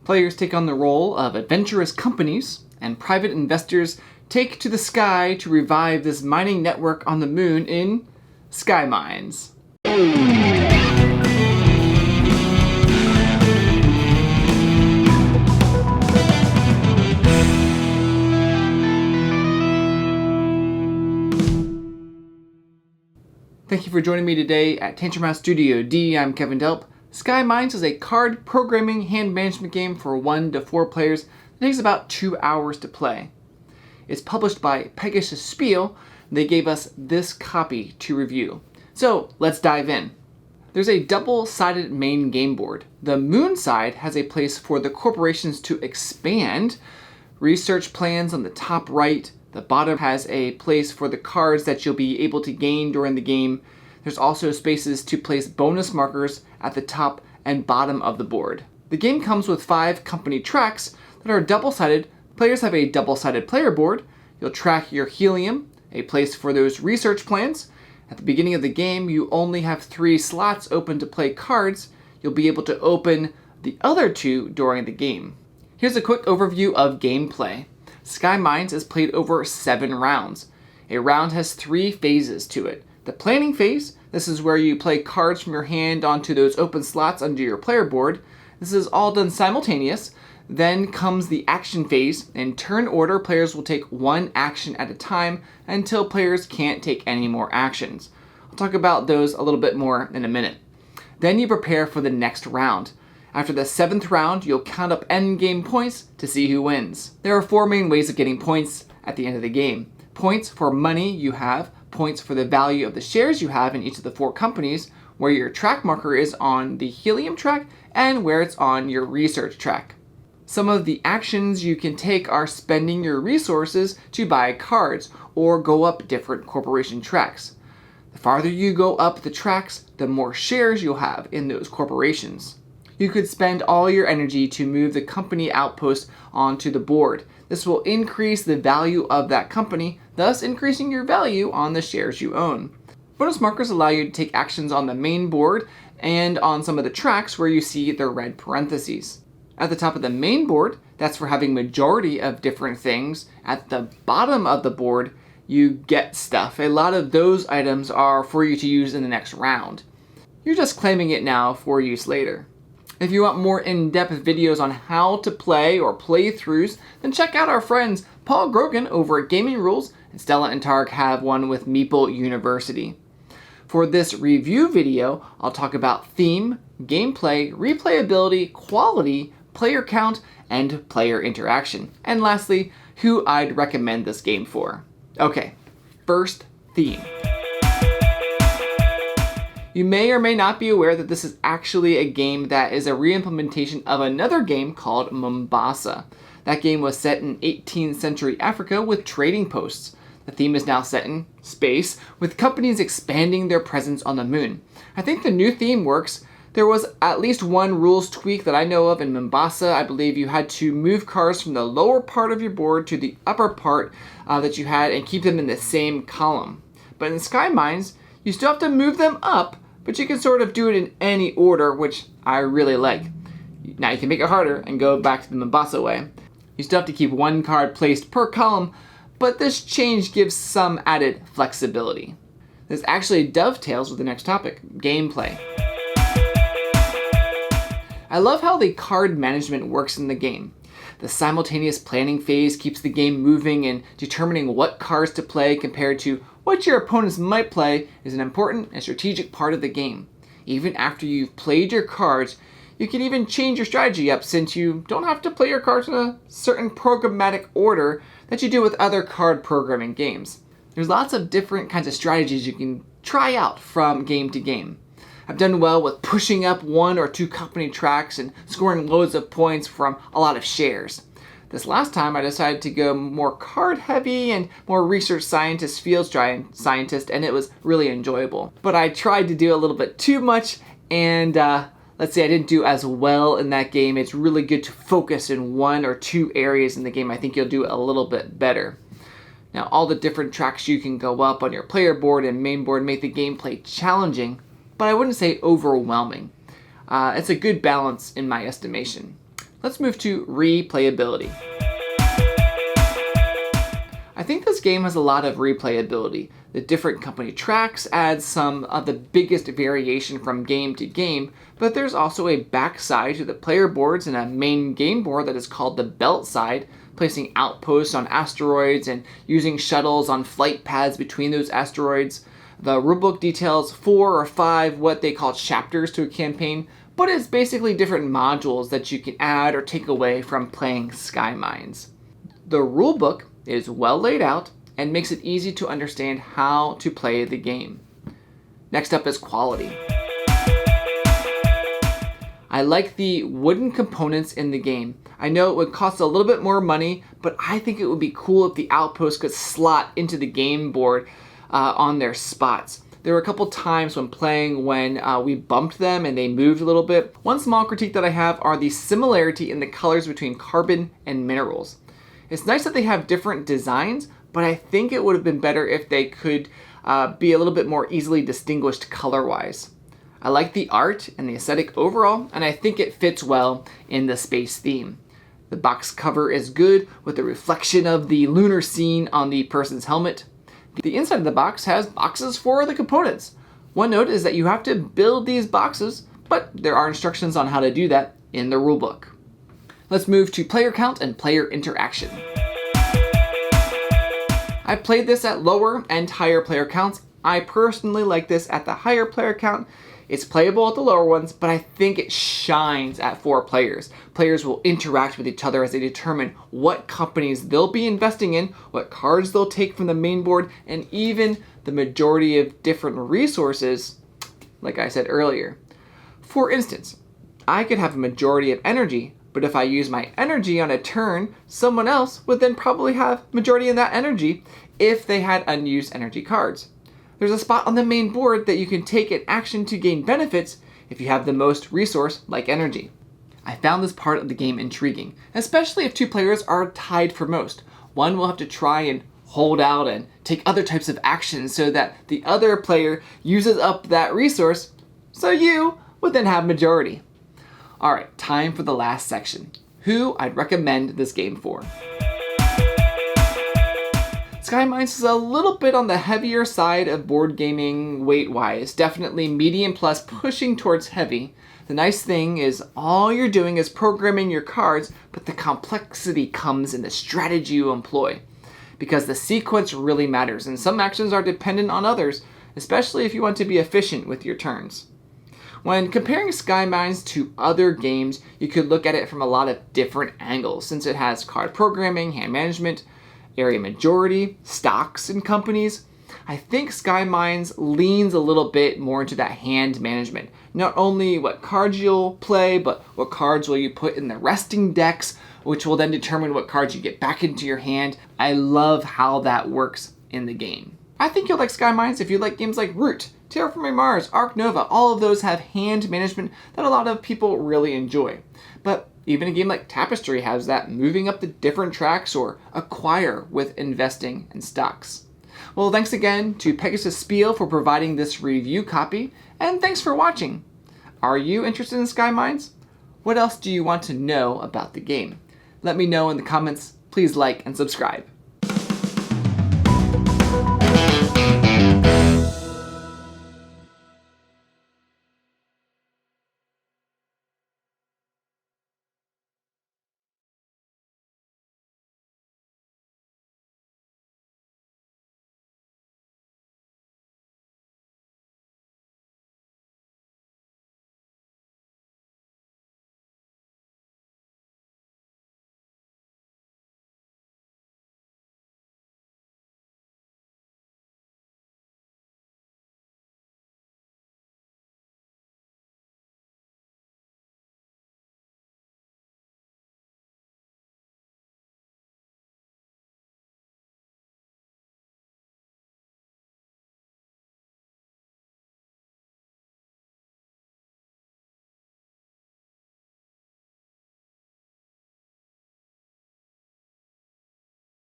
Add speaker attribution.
Speaker 1: Players take on the role of adventurous companies, and private investors take to the sky to revive this mining network on the moon in Skymines. Thank you for joining me today at Tantrum House Studio D. I'm Kevin Delp. Skymines is a card programming hand management game for 1 to 4 players that takes about 2 hours to play. It's published by Pegasus Spiele. They gave us this copy to review. So let's dive in. There's a double-sided main game board. The moon side has a place for the corporations to expand, research plans on the top right. The bottom has a place for the cards that you'll be able to gain during the game. There's also spaces to place bonus markers at the top and bottom of the board. The game comes with 5 company tracks that are double-sided. Players have a double-sided player board. You'll track your helium, a place for those research plans. At the beginning of the game, you only have 3 slots open to play cards. You'll be able to open the other 2 during the game. Here's a quick overview of gameplay. Skymines is played over 7 rounds. A round has 3 phases to it. The planning phase, this is where you play cards from your hand onto those open slots under your player board. This is all done simultaneous. Then comes the action phase. In turn order, players will take 1 action at a time until players can't take any more actions. I'll talk about those a little bit more in a minute. Then you prepare for the next round. After the 7th round, you'll count up endgame points to see who wins. There are 4 main ways of getting points at the end of the game. Points for money you have, points for the value of the shares you have in each of the 4 companies, where your track marker is on the helium track, and where it's on your research track. Some of the actions you can take are spending your resources to buy cards or go up different corporation tracks. The farther you go up the tracks, the more shares you'll have in those corporations. You could spend all your energy to move the company outpost onto the board. This will increase the value of that company, thus increasing your value on the shares you own. Bonus markers allow you to take actions on the main board and on some of the tracks where you see the red parentheses. At the top of the main board, that's for having majority of different things. At the bottom of the board, you get stuff. A lot of those items are for you to use in the next round. You're just claiming it now for use later. If you want more in-depth videos on how to play or playthroughs, then check out our friends Paul Grogan over at Gaming Rules, and Stella and Targ have one with Meeple University. For this review video, I'll talk about theme, gameplay, replayability, quality, player count, and player interaction. And lastly, who I'd recommend this game for. Okay, first, theme. You may or may not be aware that this is actually a game that is a re-implementation of another game called Mombasa. That game was set in 18th century Africa with trading posts. The theme is now set in space, with companies expanding their presence on the moon. I think the new theme works. There was at least one rules tweak that I know of in Mombasa. I believe you had to move cards from the lower part of your board to the upper part that you had and keep them in the same column. But in Skymines, you still have to move them up, but you can sort of do it in any order, which I really like. Now you can make it harder and go back to the Mombasa way. You still have to keep 1 card placed per column, but this change gives some added flexibility. This actually dovetails with the next topic, gameplay. I love how the card management works in the game. The simultaneous planning phase keeps the game moving, and determining what cards to play compared to what your opponents might play is an important and strategic part of the game. Even after you've played your cards, you can even change your strategy up, since you don't have to play your cards in a certain programmatic order that you do with other card programming games. There's lots of different kinds of strategies you can try out from game to game. I've done well with pushing up 1 or 2 company tracks and scoring loads of points from a lot of shares. This last time I decided to go more card heavy and more research scientist, field scientist, and it was really enjoyable. But I tried to do a little bit too much, and let's say I didn't do as well in that game. It's really good to focus in 1 or 2 areas in the game. I think you'll do a little bit better. Now, all the different tracks you can go up on your player board and main board make the gameplay challenging, but I wouldn't say overwhelming. It's a good balance in my estimation. Let's move to replayability. I think this game has a lot of replayability. The different company tracks add some of the biggest variation from game to game, but there's also a backside to the player boards and a main game board that is called the belt side, placing outposts on asteroids and using shuttles on flight paths between those asteroids. The rulebook details 4 or 5 what they call chapters to a campaign, but it's basically different modules that you can add or take away from playing Skymines. The rulebook is well laid out and makes it easy to understand how to play the game. Next up is quality. I like the wooden components in the game. I know it would cost a little bit more money, but I think it would be cool if the outposts could slot into the game board on their spots. There were a couple times when playing when we bumped them and they moved a little bit. One small critique that I have are the similarity in the colors between carbon and minerals. It's nice that they have different designs, but I think it would have been better if they could be a little bit more easily distinguished color-wise. I like the art and the aesthetic overall, and I think it fits well in the space theme. The box cover is good with the reflection of the lunar scene on the person's helmet. The inside of the box has boxes for the components. One note is that you have to build these boxes, but there are instructions on how to do that in the rulebook. Let's move to player count and player interaction. I played this at lower and higher player counts. I personally like this at the higher player count. It's playable at the lower ones, but I think it shines at 4 players. Players will interact with each other as they determine what companies they'll be investing in, what cards they'll take from the main board, and even the majority of different resources, like I said earlier. For instance, I could have a majority of energy, but if I use my energy on a turn, someone else would then probably have majority in that energy if they had unused energy cards. There's a spot on the main board that you can take an action to gain benefits if you have the most resource, like energy. I found this part of the game intriguing, especially if 2 players are tied for most. One will have to try and hold out and take other types of actions so that the other player uses up that resource, so you would then have majority. Alright, time for the last section. Who I'd recommend this game for. Skymines is a little bit on the heavier side of board gaming weight-wise, definitely medium plus pushing towards heavy. The nice thing is all you're doing is programming your cards, but the complexity comes in the strategy you employ. Because the sequence really matters, and some actions are dependent on others, especially if you want to be efficient with your turns. When comparing Skymines to other games, you could look at it from a lot of different angles, since it has card programming, hand management, area majority, stocks and companies. I think Skymines leans a little bit more into that hand management. Not only what cards you'll play, but what cards will you put in the resting decks, which will then determine what cards you get back into your hand. I love how that works in the game. I think you'll like Skymines if you like games like Root, Terraforming Mars, Ark Nova. All of those have hand management that a lot of people really enjoy. But even a game like Tapestry has that moving up the different tracks or acquire with investing in stocks. Well, thanks again to Pegasus Spiele for providing this review copy, and thanks for watching. Are you interested in Skymines? What else do you want to know about the game? Let me know in the comments. Please like and subscribe.